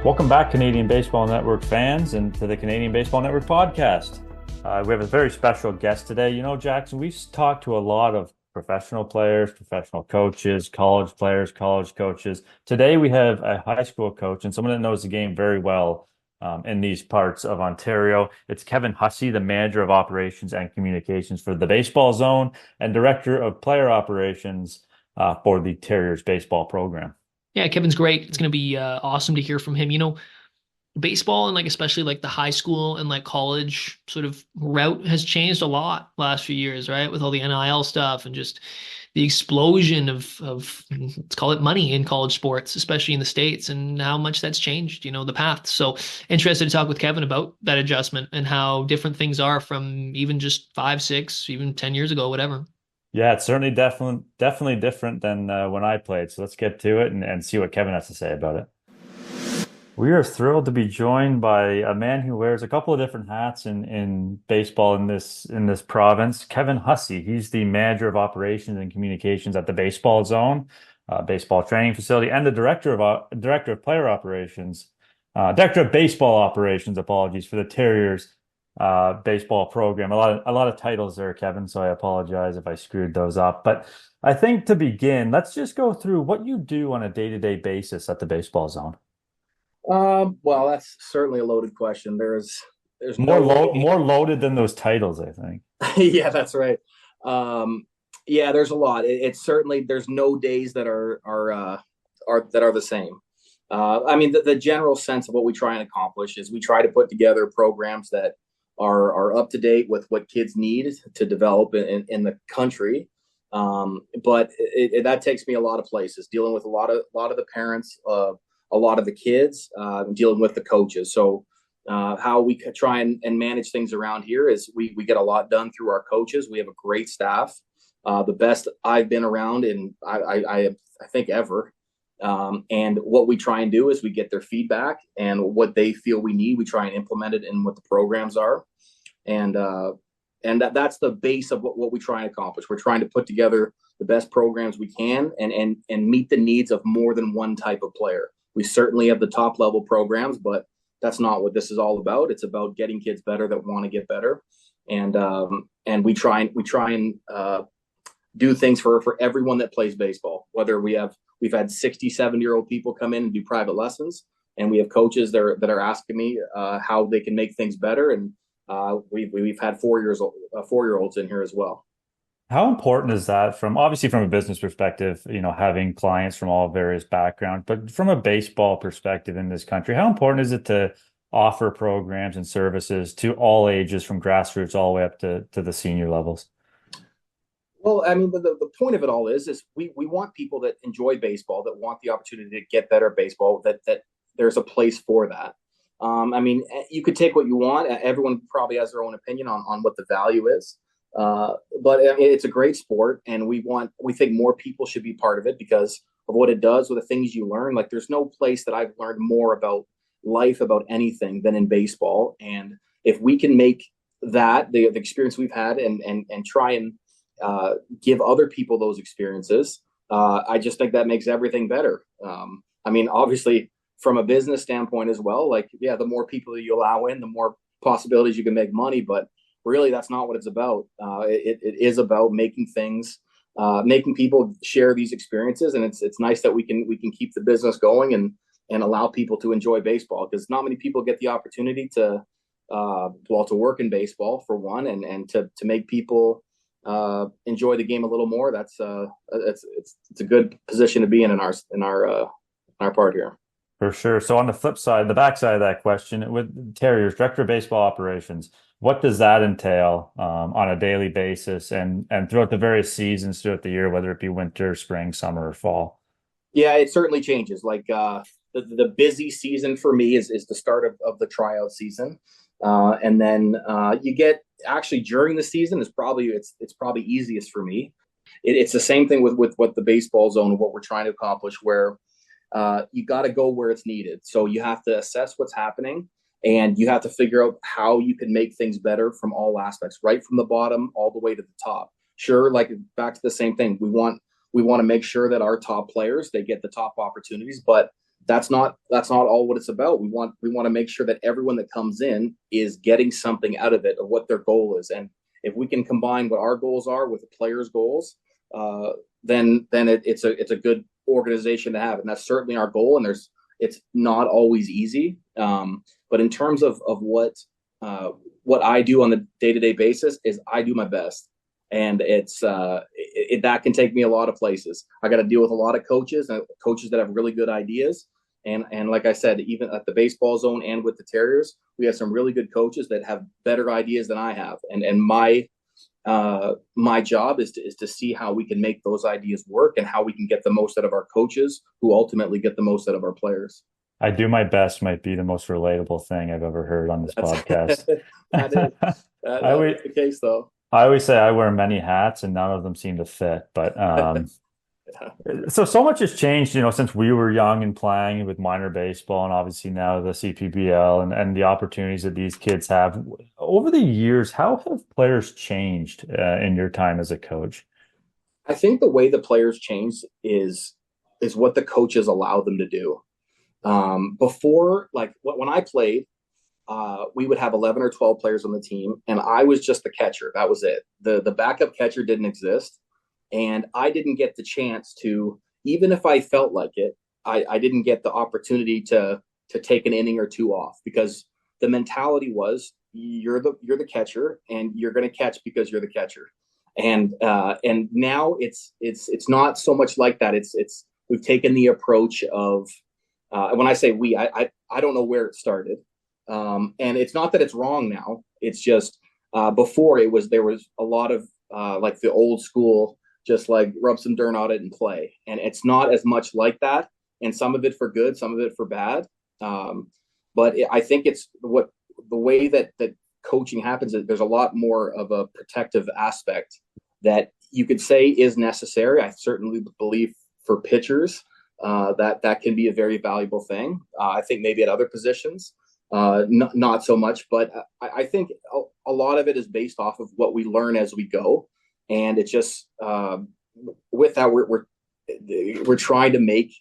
Welcome back, Canadian Baseball Network fans, and to the Canadian Baseball Network podcast. We have a very special guest today. You know, Jackson, we've talked to a lot of professional players, professional coaches, college players, college coaches. Today, we have a high school coach and someone that knows the game very well in these parts of Ontario. It's Kevin Hussey, the manager of operations and communications for the Baseball Zone and director of player operations for the Terriers baseball program. Yeah, Kevin's great. It's going to be awesome to hear from him. Baseball and especially the high school and college sort of route has changed a lot last few years, right? With all the NIL stuff and just the explosion of let's call it money in college sports, especially in the States, and how much that's changed, the path. So interested to talk with Kevin about that adjustment and how different things are from even just 5, 6, even 10 years ago, whatever. Yeah, it's certainly definitely different than when I played. So let's get to it and see what Kevin has to say about it. We are thrilled to be joined by a man who wears a couple of different hats in baseball in this province, Kevin Hussey. He's the manager of operations and communications at the Baseball Zone, baseball training facility, and the director of player operations, director of baseball operations. Apologies for the Terriers baseball program. A lot of titles there, Kevin. So I apologize if I screwed those up. But I think to begin, let's just go through what you do on a day-to-day basis at the Baseball Zone. Well, that's certainly a loaded question. There's More no way. more loaded than those titles, I think. Yeah, that's right. Yeah, there's a lot. It's certainly there's no days that are the same. I mean, the general sense of what we try and accomplish is we try to put together programs that are up to date with what kids need to develop in the country. But that takes me a lot of places, dealing with a lot of the parents, a lot of the kids, dealing with the coaches. So how we try and manage things around here is we get a lot done through our coaches. We have a great staff, the best I've been around in I think ever. And what we try and do is we get their feedback and what they feel we need. We try and implement it in what the programs are, and that's the base of what we try and accomplish. We're trying to put together the best programs we can and meet the needs of more than one type of player. We certainly have the top level programs, but that's not what this is all about. It's about getting kids better that want to get better, and we try and do things for everyone that plays baseball. Whether we've had 60, 70-year-old people come in and do private lessons, and we have coaches that are asking me how they can make things better, and we've had 4-year-olds in here as well. How important is that obviously from a business perspective, having clients from all various backgrounds, but from a baseball perspective in this country, how important is it to offer programs and services to all ages from grassroots all the way up to the senior levels? Well, I mean, the point of it all is we want people that enjoy baseball, that want the opportunity to get better at baseball, that there's a place for that. I mean, you could take what you want. Everyone probably has their own opinion on what the value is. But I mean, it's a great sport, and we think more people should be part of it because of what it does with the things you learn. Like, there's no place that I've learned more about life, about anything than in baseball. And if we can make that the experience we've had and try and give other people those experiences, I just think that makes everything better. I mean, obviously, from a business standpoint as well, the more people that you allow in, the more possibilities you can make money. But really, that's not what it's about. It is about making people share these experiences, and it's nice that we can keep the business going and allow people to enjoy baseball, because not many people get the opportunity to work in baseball, for one, and to make people enjoy the game a little more. It's a good position to be in our part here. For sure. So on the flip side, the backside of that question, with Terriers, Director of Baseball Operations, what does that entail on a daily basis and throughout the various seasons throughout the year, whether it be winter, spring, summer, or fall? Yeah, it certainly changes. The busy season for me is the start of the tryout season. And then you get actually during the season is probably it's probably easiest for me. It's the same thing with what the Baseball Zone, what we're trying to accomplish, where you got to go where it's needed. So you have to assess what's happening, and you have to figure out how you can make things better from all aspects, right from the bottom all the way to the top. Sure, back to the same thing. We want to make sure that our top players, they get the top opportunities, but that's not all what it's about. We want to make sure that everyone that comes in is getting something out of it, of what their goal is. And if we can combine what our goals are with the players' goals, it's a good organization to have, and that's certainly our goal. And it's not always easy, but in terms of what I do on the day-to-day basis is I do my best, and that can take me a lot of places. I got to deal with a lot of coaches and coaches that have really good ideas. And like I said, even at the baseball zone and with the Terriers, we have some really good coaches that have better ideas than I have. And my job is to see how we can make those ideas work and how we can get the most out of our coaches, who ultimately get the most out of our players. I do my best might be the most relatable thing I've ever heard on this That's podcast. that is I always, the case, though. I always say I wear many hats and none of them seem to fit. But so much has changed, since we were young and playing with minor baseball and obviously now the CPBL and the opportunities that these kids have. Over the years, how have players changed in your time as a coach? I think the way the players change is what the coaches allow them to do. Before, like when I played, we would have 11 or 12 players on the team, and I was just the catcher. That was it. The backup catcher didn't exist, and I didn't get the chance to, even if I felt like it, I didn't get the opportunity to take an inning or two off, because the mentality was you're the catcher and you're going to catch because you're the catcher. And now it's not so much like that. We've taken the approach of, when I say we, I don't know where it started. And it's not that it's wrong now. It's just, before there was a lot of, like the old school, just like rub some dirt on it and play. And it's not as much like that. And some of it for good, some of it for bad. I think it's the way that coaching happens. There's a lot more of a protective aspect that you could say is necessary. I certainly believe for pitchers, that can be a very valuable thing. I think maybe at other positions, not so much, but I think a lot of it is based off of what we learn as we go. And it's just, with that, we're trying to make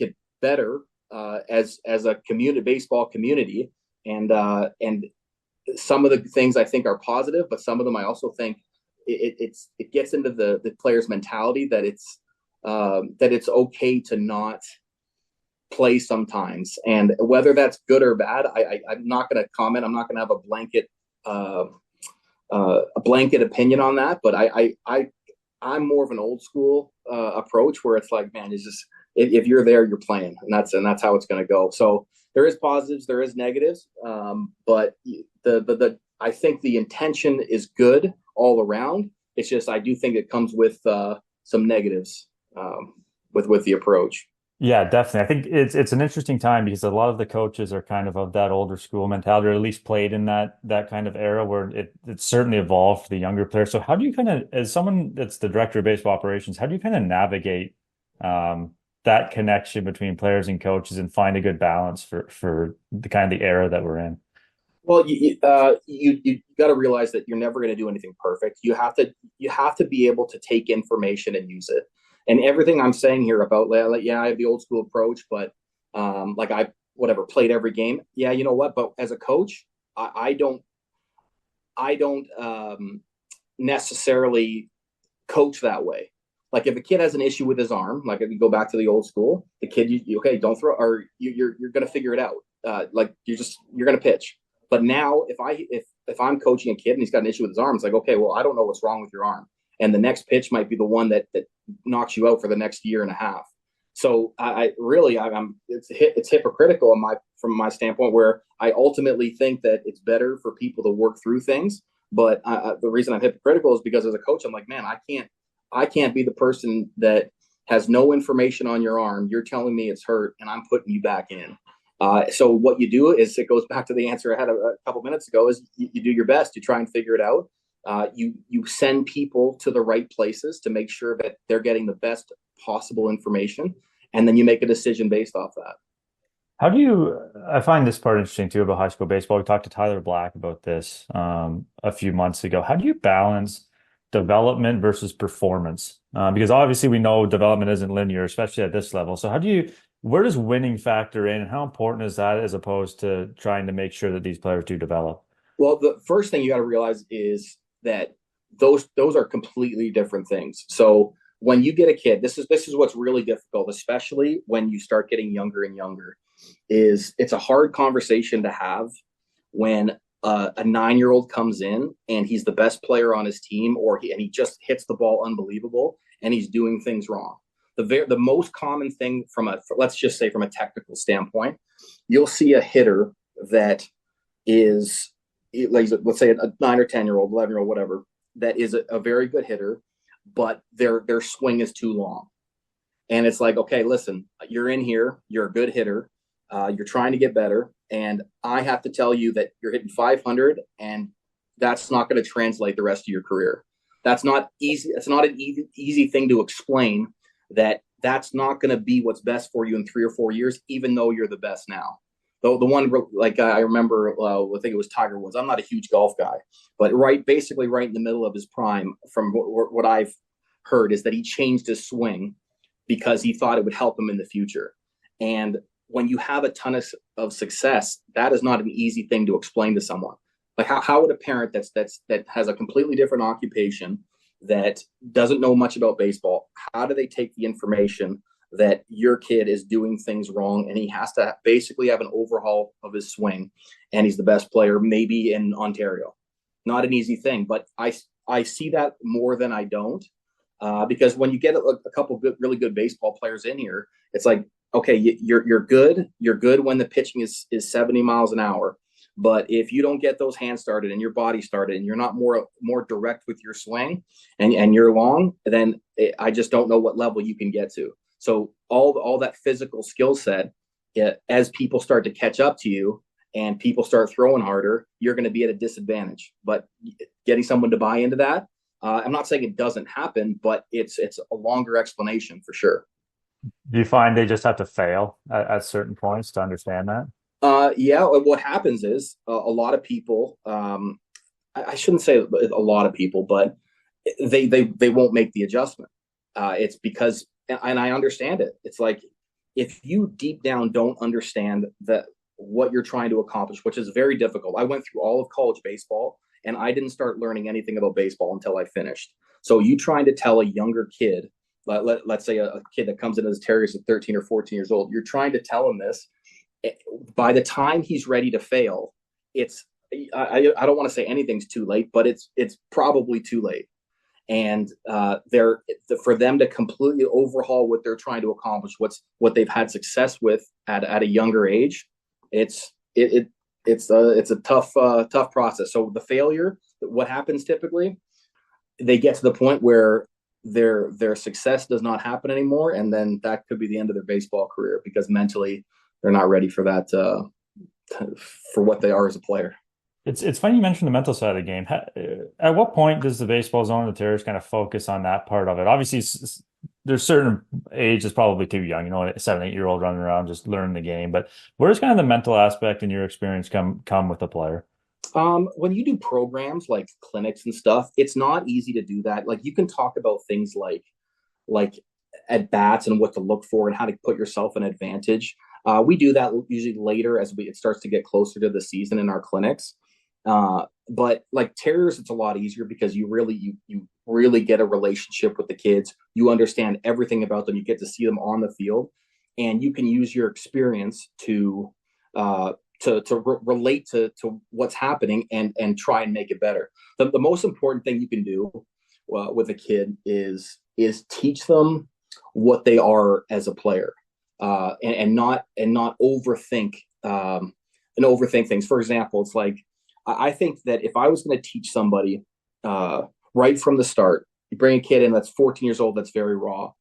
it better, as a baseball community. And some of the things I think are positive, but some of them I also think it gets into the player's mentality that it's okay to not play sometimes. And whether that's good or bad, I'm not going to comment. I'm not going to have a blanket opinion on that. But I'm more of an old school approach, where it's like, man, it's just, if you're there, you're playing, and that's how it's going to go. So there is positives, there is negatives, but I think the intention is good all around. It's just, I do think it comes with some negatives, with the approach. Yeah, definitely. I think it's an interesting time because a lot of the coaches are kind of that older school mentality, or at least played in that kind of era where it certainly evolved for the younger players. So how do you kind of, as someone that's the director of baseball operations, how do you kind of navigate that connection between players and coaches and find a good balance for the kind of the era that we're in? Well, you got to realize that you're never going to do anything perfect. You have to be able to take information and use it. And everything I'm saying here about, like, yeah, I have the old school approach, but like I played every game. Yeah, you know what? But as a coach, I don't necessarily coach that way. Like if a kid has an issue with his arm, like if you go back to the old school, the kid, okay, don't throw, or you're going to figure it out. Like you're going to pitch. But now if I'm coaching a kid and he's got an issue with his arm, it's like, okay, well, I don't know what's wrong with your arm. And the next pitch might be the one that knocks you out for the next year and a half. So it's hypocritical from my standpoint, where I ultimately think that it's better for people to work through things. But the reason I'm hypocritical is because as a coach, I'm like, man, I can't be the person that has no information on your arm. You're telling me it's hurt and I'm putting you back in. So what you do is, it goes back to the answer I had a couple minutes ago, is you do your best. You try and figure it out. You send people to the right places to make sure that they're getting the best possible information, and then you make a decision based off that. I find this part interesting too about high school baseball. We talked to Tyler Black about this a few months ago. How do you balance development versus performance? Because obviously we know development isn't linear, especially at this level. So how do you Where does winning factor in, and how important is that as opposed to trying to make sure that these players do develop? Well, the first thing you got to realize is that those are completely different things. So when you get a kid, this is what's really difficult, especially when you start getting younger and younger, is it's a hard conversation to have when a 9-year-old comes in and he's the best player on his team, and he just hits the ball unbelievable and he's doing things wrong. The most common thing let's just say from a technical standpoint, you'll see a hitter that is, like, let's say a 9 or 10-year-old, 11-year-old, whatever, that is a very good hitter, but their swing is too long. And it's like, okay, listen, you're in here, you're a good hitter, you're trying to get better, and I have to tell you that you're hitting 500, and that's not going to translate the rest of your career. That's not easy. It's not an easy thing to explain, that's not going to be what's best for you in 3 or 4 years, even though you're the best now. The one, like, I remember, I think it was Tiger Woods. I'm not a huge golf guy, but basically right in the middle of his prime, from what I've heard, is that he changed his swing because he thought it would help him in the future. And when you have a ton of success, that is not an easy thing to explain to someone. Like, how would a parent that has a completely different occupation, that doesn't know much about baseball, how do they take the information that your kid is doing things wrong and he has to basically have an overhaul of his swing and he's the best player maybe in Ontario? Not an easy thing, but I see that more than I don't, because when you get a couple really good baseball players in here, it's like, okay, you're good. You're good when the pitching is 70 miles an hour. But if you don't get those hands started and your body started and you're not more direct with your swing and you're long, then I just don't know what level you can get to. So all that physical skill set, as people start to catch up to you and people start throwing harder, you're going to be at a disadvantage. But getting someone to buy into that, I'm not saying it doesn't happen, but it's a longer explanation for sure. Do you find they just have to fail at certain points to understand that? Yeah, what happens is a lot of people, I shouldn't say a lot of people, but they won't make the adjustment. It's because, and I understand it. It's like, if you deep down don't understand that what you're trying to accomplish, which is very difficult. I went through all of college baseball and I didn't start learning anything about baseball until I finished. So you trying to tell a younger kid, let's say a kid that comes in as Terriers at 13 or 14 years old, you're trying to tell him this. By the time he's ready to fail, I don't want to say anything's too late, but it's probably too late. And for them to completely overhaul what they're trying to accomplish, what they've had success with at a younger age, it's a tough process. So the failure, what happens typically, they get to the point where their success does not happen anymore, and then that could be the end of their baseball career because mentally they're not ready for that, for what they are as a player. It's funny you mentioned the mental side of the game. At what point does the baseball zone and the Terriers kind of focus on that part of it? Obviously, there's certain age that's probably too young, a 7, 8-year-old running around just learning the game. But where's kind of the mental aspect in your experience come with a player? When you do programs like clinics and stuff, it's not easy to do that. Like, you can talk about things like at bats and what to look for and how to put yourself in advantage. We do that usually later as it starts to get closer to the season in our clinics. But like Terriers, it's a lot easier because you really get a relationship with the kids. You understand everything about them. You get to see them on the field, and you can use your experience to relate to what's happening and try and make it better. The most important thing you can do with a kid is teach them what they are as a player, and not overthink things. For example, it's like, I think that if I was going to teach somebody right from the start, you bring a kid in that's 14 years old, that's very raw.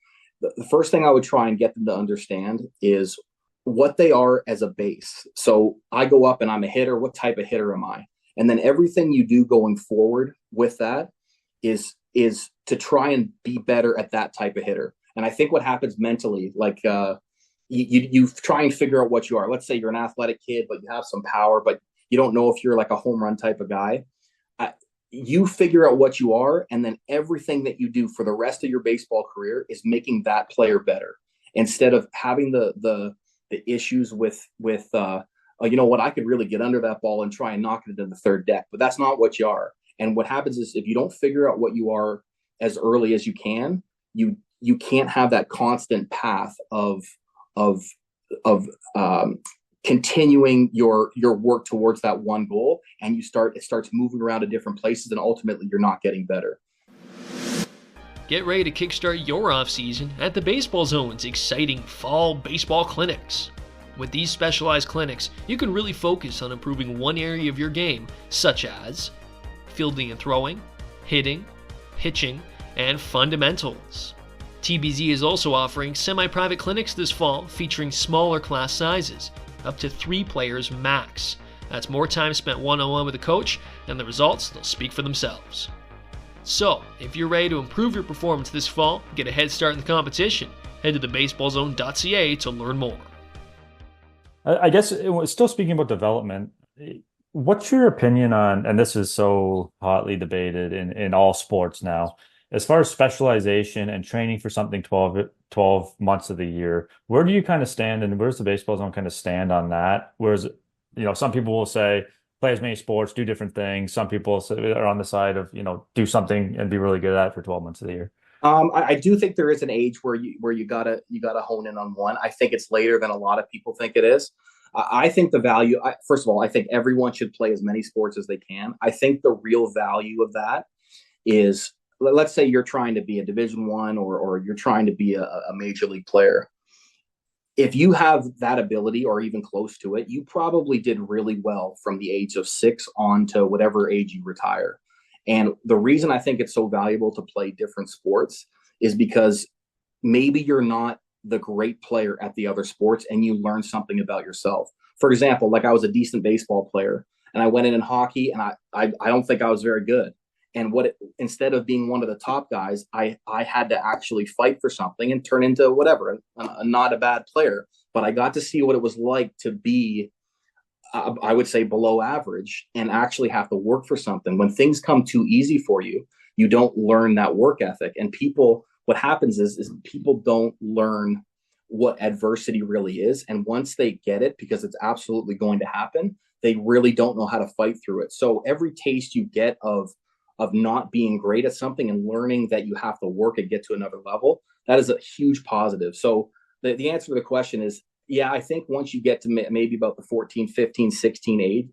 The first thing I would try and get them to understand is what they are as a base. So I go up and I'm a hitter. What type of hitter am I? And then everything you do going forward with that is to try and be better at that type of hitter. And I think what happens mentally, like, you try and figure out what you are. Let's say you're an athletic kid, but you have some power, but you don't know if you're like a home run type of guy. You figure out what you are, and then everything that you do for the rest of your baseball career is making that player better. instead of having the issues with you know what, I could really get under that ball and try and knock it into the third deck, but that's not what you are. And what happens is if you don't figure out what you are as early as you can, you can't have that constant path of of continuing your work towards that one goal, and it starts moving around to different places, and ultimately you're not getting better. Get ready to kickstart your off-season at the Baseball Zone's exciting fall baseball clinics. With these specialized clinics, you can really focus on improving one area of your game, such as fielding and throwing, hitting, pitching, and fundamentals. TBZ is also offering semi-private clinics this fall featuring smaller class sizes, up to 3 players max. That's more time spent one-on-one with a coach, and the results, they'll speak for themselves. So, if you're ready to improve your performance this fall, get a head start in the competition, head to thebaseballzone.ca to learn more. I guess still speaking about development, what's your opinion on, and this is so hotly debated in all sports now, as far as specialization and training for something 12 months of the year, where do you kind of stand, and where's the Baseball Zone kind of stand on that? Whereas, some people will say, play as many sports, do different things. Some people are on the side of, do something and be really good at it for 12 months of the year. I do think there is an age where you gotta hone in on one. I think it's later than a lot of people think it is. I think the value, first of all, I think everyone should play as many sports as they can. I think the real value of that is, let's say you're trying to be a Division I or you're trying to be a major league player. If you have that ability or even close to it, you probably did really well from the age of 6 on to whatever age you retire. And the reason I think it's so valuable to play different sports is because maybe you're not the great player at the other sports and you learn something about yourself. For example, like I was a decent baseball player and I went in hockey and I don't think I was very good. And instead of being one of the top guys, I had to actually fight for something and turn into whatever, not a bad player. But I got to see what it was like to be, I would say, below average and actually have to work for something. When things come too easy for you, you don't learn that work ethic. And what happens is people don't learn what adversity really is. And once they get it, because it's absolutely going to happen, they really don't know how to fight through it. So every taste you get of not being great at something and learning that you have to work and get to another level, that is a huge positive. So the answer to the question is, yeah, I think once you get to maybe about the 14, 15, 16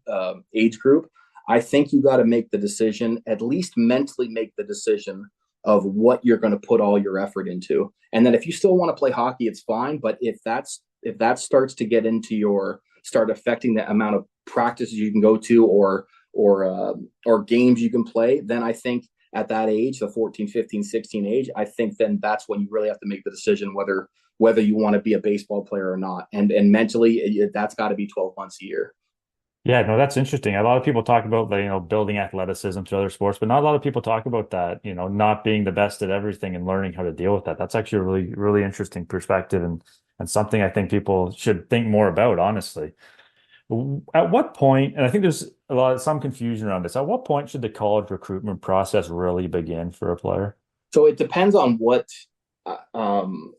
age group, I think you got to make the decision, at least mentally make the decision of what you're going to put all your effort into. And then if you still want to play hockey, it's fine. But if that starts to get into start affecting the amount of practices you can go to or games you can play, then I think at that age, the 14, 15, 16 age, I think then that's when you really have to make the decision whether you want to be a baseball player or not. And mentally, that's got to be 12 months a year. Yeah, no, that's interesting. A lot of people talk about, building athleticism to other sports, but not a lot of people talk about that, not being the best at everything and learning how to deal with that. That's actually a really, really interesting perspective and something I think people should think more about, honestly. At what point, and I think there's some confusion around this, at what point should the college recruitment process really begin for a player? So it depends on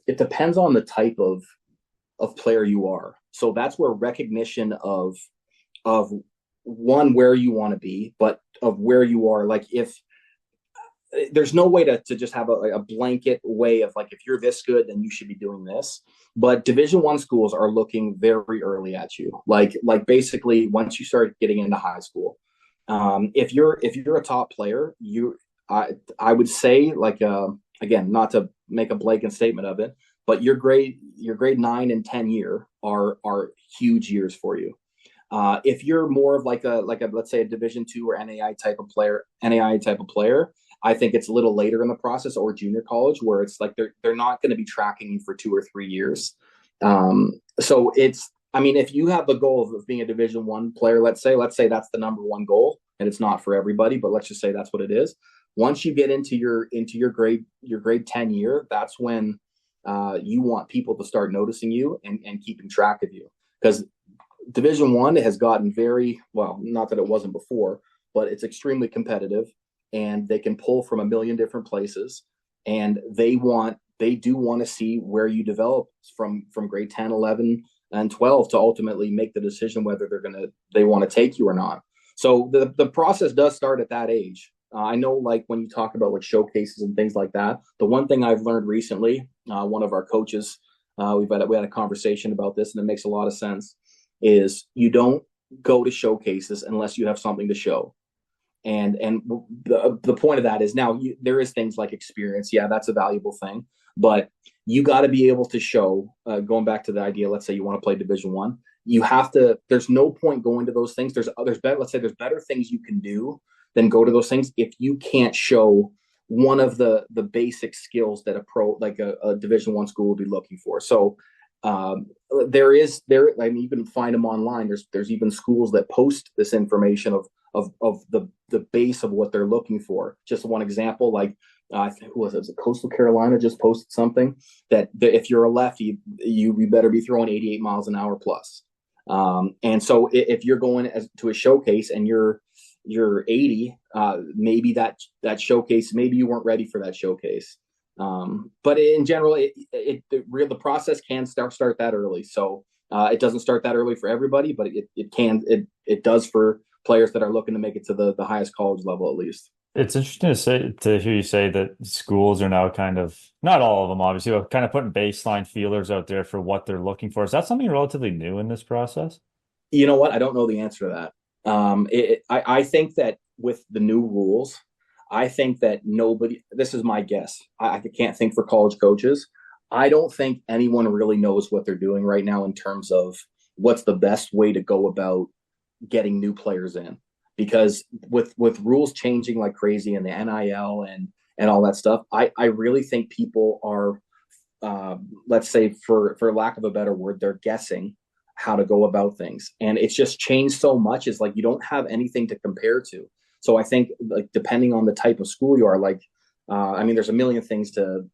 it depends on the type of player you are. So that's where recognition of one, where you want to be, but of where you are. Like, if there's no way to just have a blanket way of like, if you're this good, then you should be doing this. But Division I schools are looking very early at you. Like basically once you start getting into high school, if you're a top player, I would say, like, again, not to make a blanket statement of it, but your grade 9 and 10 year are huge years for you. If you're more of like a let's say a Division II or NAI type of player, I think it's a little later in the process, or junior college, where it's like they're not going to be tracking you for 2 or 3 years. So if you have the goal of being a Division I player, let's say that's the number one goal, and it's not for everybody, but let's just say that's what it is. Once you get into your grade 10 year, that's when you want people to start noticing you and keeping track of you, because Division I has gotten very well, not that it wasn't before, but it's extremely competitive, and they can pull from a million different places, and they want they do want to see where you develop from grade 10, 11, and 12 to ultimately make the decision whether they want to take you or not. So the process does start at that age. I know, like when you talk about like showcases and things like that, the one thing I've learned recently, one of our coaches, we had a conversation about this, and it makes a lot of sense. Is you don't go to showcases unless you have something to show. And the point of that is now there is things like experience. Yeah, that's a valuable thing, but you got to be able to show. Going back to the idea, let's say you want to play Division 1, you have to. There's no point going to those things. There's better. Let's say there's better things you can do than go to those things if you can't show one of the basic skills that a pro like a Division 1 school will be looking for. So there. I mean, you can find them online. There's even schools that post this information of the base of what they're looking for. Just one example, like I think who was it? Coastal Carolina just posted something that if you're a lefty, you better be throwing 88 miles an hour plus. And so if you're going to a showcase and you're 80, maybe that showcase, maybe you weren't ready for that showcase. But in general, the process can start that early. So it doesn't start that early for everybody, but it does for players that are looking to make it to the highest college level at least. It's interesting to hear you say that schools are now kind of, not all of them obviously, but kind of putting baseline feelers out there for what they're looking for. Is that something relatively new in this process? You know what? I don't know the answer to that. I think that with the new rules, I think that this is my guess. I can't think for college coaches. I don't think anyone really knows what they're doing right now in terms of what's the best way to go about getting new players in. Because with rules changing like crazy and the NIL and all that stuff, I really think people are, let's say for lack of a better word, they're guessing how to go about things. And it's just changed so much. It's like you don't have anything to compare to. So I think like depending on the type of school you are, like, I mean, there's a million things to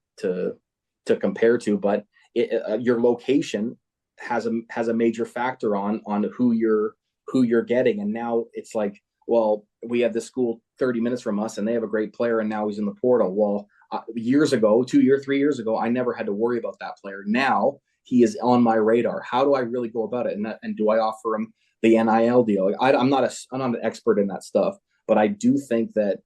compare to, but your location has a major factor on who you're getting. And now it's like, well, we have this school 30 minutes from us and they have a great player and now he's in the portal. Well, years ago, 3 years ago, I never had to worry about that player. Now he is on my radar. How do I really go about it? And do I offer him the NIL deal? I'm not an expert in that stuff, but I do think that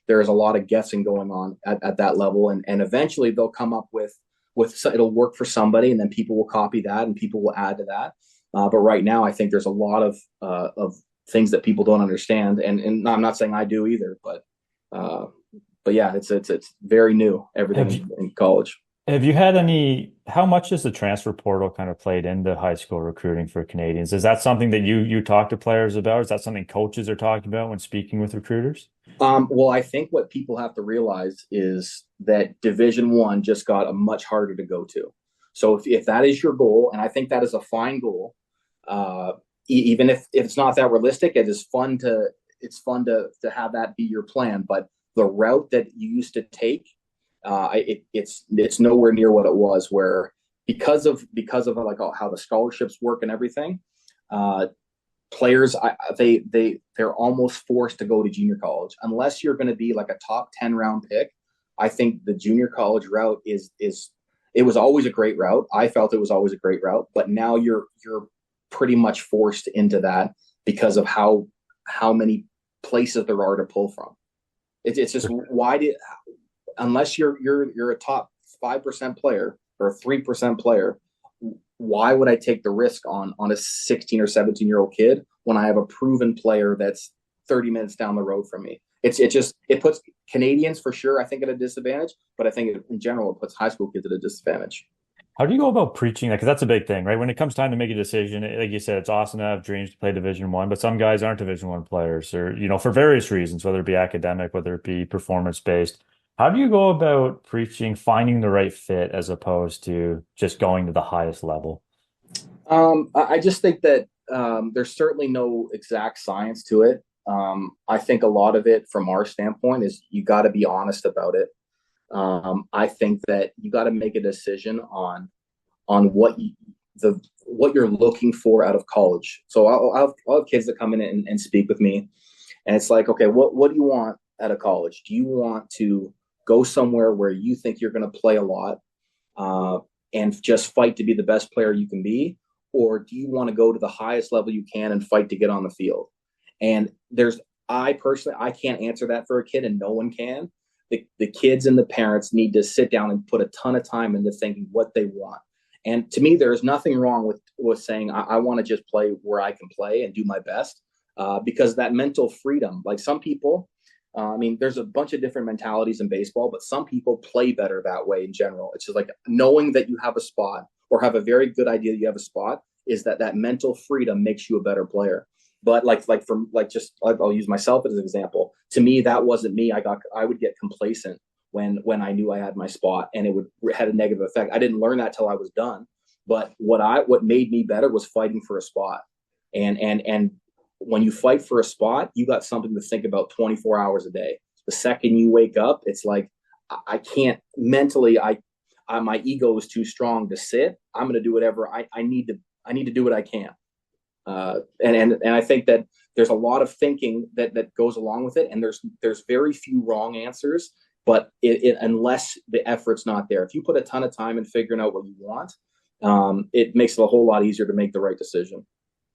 there is a lot of guessing going on at that level. And eventually they'll come up with it'll work for somebody and then people will copy that and people will add to that. But right now, I think there's a lot of things that people don't understand, and I'm not saying I do either, but yeah, it's very new, everything in college. Have you had how much has the transfer portal kind of played into high school recruiting for Canadians? Is that something that you talk to players about? Is that something coaches are talking about when speaking with recruiters? Well, I think what people have to realize is that Division 1 just got a much harder to go to. So if that is your goal, and I think that is a fine goal, even if it's not that realistic, it's fun to have that be your plan. But the route that you used to take, it's nowhere near what it was. Where because of like how the scholarships work and everything, players they're almost forced to go to junior college unless you're going to be like a top 10 round pick. I think the junior college route is it was always a great route. I felt it was always a great route, but now you're pretty much forced into that because of how many places there are to pull from. It's just unless you're a top 5% player or a 3% player, why would I take the risk on a 16 or 17-year-old kid when I have a proven player that's 30 minutes down the road from me? It puts Canadians for sure, I think, at a disadvantage, but I think in general it puts high school kids at a disadvantage. How do you go about preaching that? Because that's a big thing, right? When it comes time to make a decision, like you said, it's awesome to have dreams to play Division 1, but some guys aren't Division 1 players, or for various reasons, whether it be academic, whether it be performance based. How do you go about preaching, finding the right fit as opposed to just going to the highest level? I just think that there's certainly no exact science to it. I think a lot of it from our standpoint is you got to be honest about it. I think that you got to make a decision on what you're looking for out of college. So I'll have kids that come in and speak with me, and it's like, okay, what do you want out of college? Do you want to go somewhere where you think you're going to play a lot, and just fight to be the best player you can be? Or do you want to go to the highest level you can and fight to get on the field? And I personally, I can't answer that for a kid, and no one can. The kids and the parents need to sit down and put a ton of time into thinking what they want. And to me, there is nothing wrong with saying, I want to just play where I can play and do my best, because that mental freedom, like some people, I mean, there's a bunch of different mentalities in baseball, but some people play better that way in general. It's just like knowing that you have a spot, or have a very good idea that you have a spot, is that mental freedom makes you a better player. But I'll use myself as an example. To me, that wasn't me. I would get complacent when I knew I had my spot, and had a negative effect. I didn't learn that till I was done. But what made me better was fighting for a spot. And when you fight for a spot, you got something to think about 24 hours a day. The second you wake up, it's like, I can't mentally, my ego is too strong to sit. I'm going to do whatever I need to do what I can. And I think that there's a lot of thinking that goes along with it. And there's very few wrong answers, but unless the effort's not there, if you put a ton of time in figuring out what you want, it makes it a whole lot easier to make the right decision.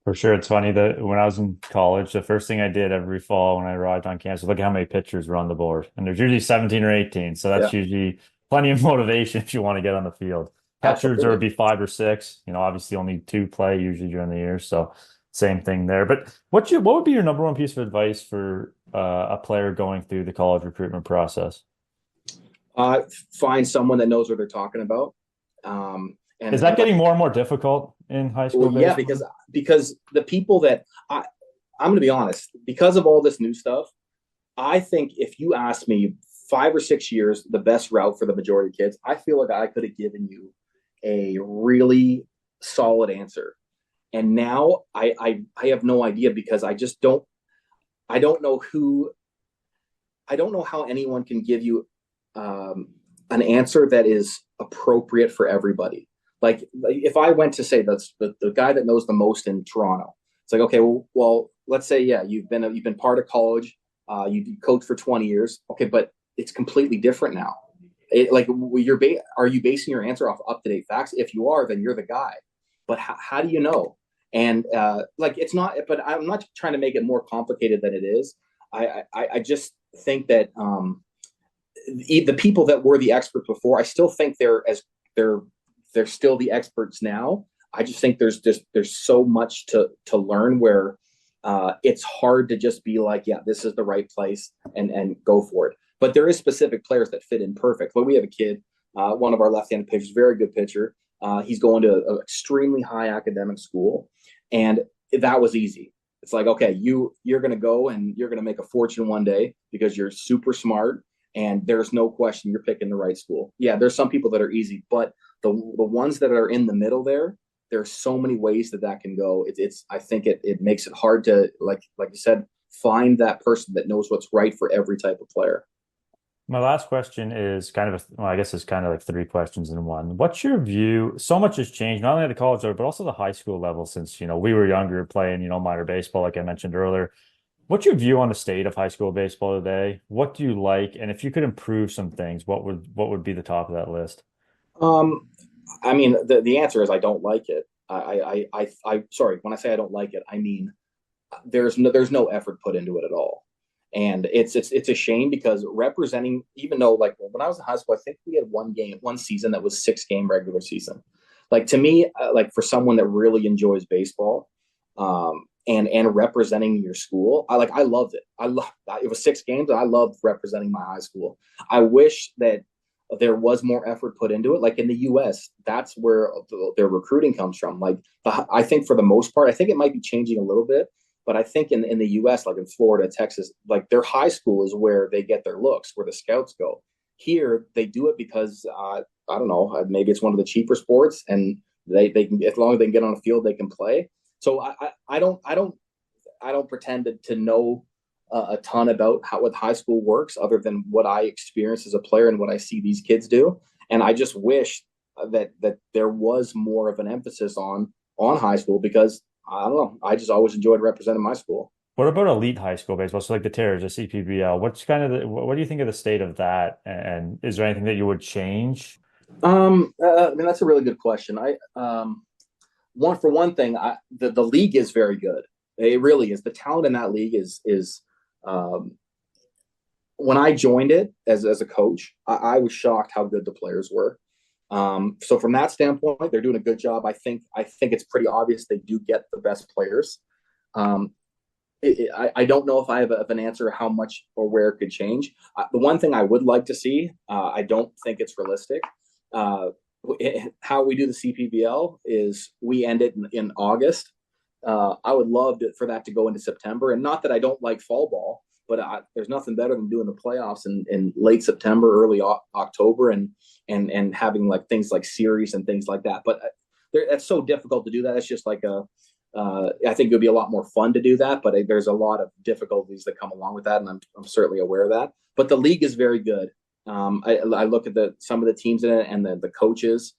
For sure. It's funny that when I was in college, the first thing I did every fall when I arrived on campus was look at how many pitchers were on the board. And there's usually 17 or 18. So that's usually plenty of motivation if you want to get on the field. Catchers, there would be 5 or 6. Obviously only 2 play usually during the year. So same thing there. But what would be your number one piece of advice for a player going through the college recruitment process? Find someone that knows what they're talking about. And is that getting more and more difficult in high school? Well, yeah, because the people that I'm going to be honest, because of all this new stuff, I think if you asked me 5 or 6 years, the best route for the majority of kids, I feel like I could have given you a really solid answer. And now I have no idea, because I don't know how anyone can give you an answer that is appropriate for everybody. Like if I went to say that's the guy that knows the most in Toronto, it's like, okay, well, let's say, yeah, you've been part of college, you coached for 20 years. Okay. But it's completely different now. Are you basing your answer off up-to-date facts? If you are, then you're the guy. But how do you know? And it's not, but I'm not trying to make it more complicated than it is. I just think that the people that were the experts before, I still think they're still the experts now. I just think there's so much to learn where it's hard to just be like, yeah, this is the right place and go for it. But there is specific players that fit in perfect. But we have a kid, one of our left-handed pitchers, very good pitcher. He's going to an extremely high academic school, and that was easy. It's like, okay, you're going to go and you're going to make a fortune one day because you're super smart, and there's no question you're picking the right school. Yeah, there's some people that are easy, but the ones that are in the middle there's so many ways that can go. I think it makes it hard to, like you said, find that person that knows what's right for every type of player. My last question is I guess it's kind of like 3 questions in one. What's your view? So much has changed, not only at the college level, but also the high school level since, we were younger playing, minor baseball, like I mentioned earlier. What's your view on the state of high school baseball today? What do you like? And if you could improve some things, what would be the top of that list? I mean, the answer is I don't like it. Sorry, when I say I don't like it, I mean, there's no effort put into it at all. And it's a shame, because representing, even though when I was in high school, I think we had one season that was 6-game regular season. Like to me, for someone that really enjoys baseball, and representing your school, I loved it. It was 6 games, and I loved representing my high school. I wish that there was more effort put into it. Like in the U.S., that's where their recruiting comes from. I think for the most part, I think it might be changing a little bit. But I think in the U.S., like in Florida, Texas, their high school is where they get their looks, where the scouts go. Here, they do it because, I don't know, maybe it's one of the cheaper sports, and they can, as long as they can get on a field, they can play. So I don't pretend to know a ton about what high school works, other than what I experience as a player and what I see these kids do. And I just wish that there was more of an emphasis on high school, because I don't know, I just always enjoyed representing my school. What about elite high school baseball? So like the Terrors, the CPBL. What's kind of what do you think of the state of that? And is there anything that you would change? I mean, that's a really good question. One thing, the league is very good. It really is. The talent in that league is um, when I joined it as a coach, I was shocked how good the players were. So from that standpoint, they're doing a good job. I think it's pretty obvious they do get the best players. Um, I don't know if I have an answer how much or where it could change. The one thing I would like to see, I don't think it's realistic. Uh, how we do the CPBL is we end it in August. I would love for that to go into September, and not that I don't like fall ball, but there's nothing better than doing the playoffs in late September, early October, and having like things like series and things like that. But that's so difficult to do that. It's just like I think it would be a lot more fun to do that, but there's a lot of difficulties that come along with that, and I'm certainly aware of that. But the league is very good. I look at some of the teams in it and the coaches.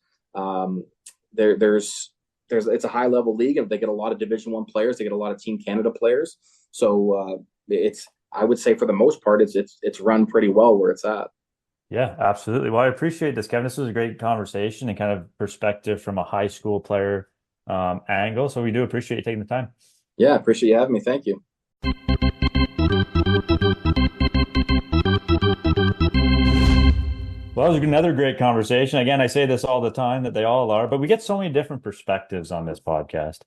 There's it's a high level league, and they get a lot of Division I players. They get a lot of Team Canada players. So it's I would say for the most part it's run pretty well where it's at. Yeah, absolutely. Well, I appreciate this, Kevin. This was a great conversation and kind of perspective from a high school player angle. So we do appreciate you taking the time. Yeah, appreciate you having me. Thank you. Well, it was another great conversation. Again, I say this all the time that they all are, but we get so many different perspectives on this podcast.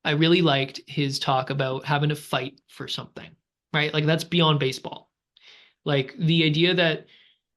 I really liked his talk about having to fight for something, right? Like that's beyond baseball. Like the idea that,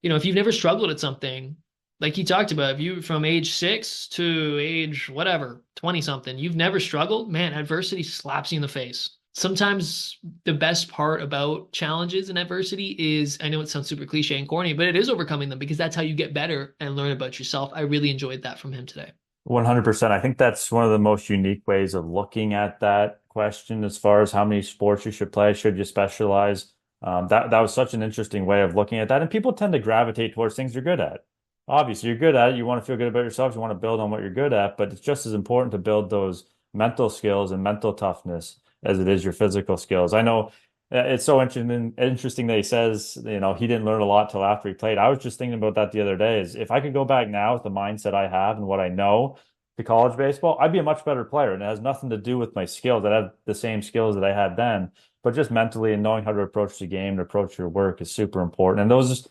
if you've never struggled at something, like he talked about, if you from age 6 to age whatever, 20 something, you've never struggled, man, adversity slaps you in the face. Sometimes the best part about challenges and adversity is, I know it sounds super cliche and corny, but it is overcoming them because that's how you get better and learn about yourself. I really enjoyed that from him today. 100%. I think that's one of the most unique ways of looking at that question as far as how many sports you should play. Should you specialize? That was such an interesting way of looking at that. And people tend to gravitate towards things you're good at. Obviously, you're good at it. You want to feel good about yourself. You want to build on what you're good at, but it's just as important to build those mental skills and mental toughness as it is your physical skills. I know it's so interesting that he says, he didn't learn a lot till after he played. I was just thinking about that the other day, is if I could go back now with the mindset I have and what I know to college baseball, I'd be a much better player. And it has nothing to do with my skills. I have the same skills that I had then, but just mentally and knowing how to approach the game and approach your work is super important. And those,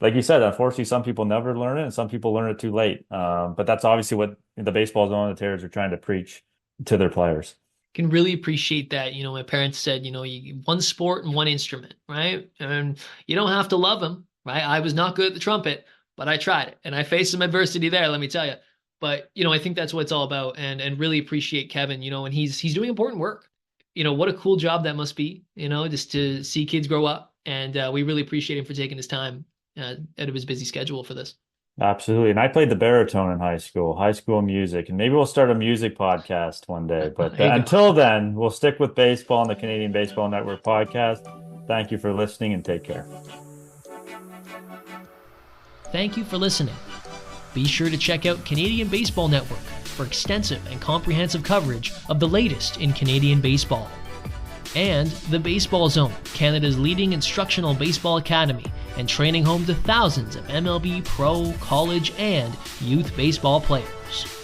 like you said, unfortunately, some people never learn it and some people learn it too late. But that's obviously what the baseball zone and the Terriers are trying to preach to their players. Can really appreciate that. My parents said, one sport and one instrument, right? And you don't have to love them, right? I was not good at the trumpet, but I tried it and I faced some adversity there, let me tell you. But, I think that's what it's all about, and really appreciate Kevin, and he's doing important work. What a cool job that must be, just to see kids grow up. And we really appreciate him for taking his time out of his busy schedule for this. Absolutely. And I played the baritone in high school music, and maybe we'll start a music podcast one day. But until then, we'll stick with baseball on the Canadian Baseball Network podcast. Thank you for listening and take care. Thank you for listening. Be sure to check out Canadian Baseball Network for extensive and comprehensive coverage of the latest in Canadian baseball. And the Baseball Zone, Canada's leading instructional baseball academy and training home to thousands of MLB pro, college, and youth baseball players.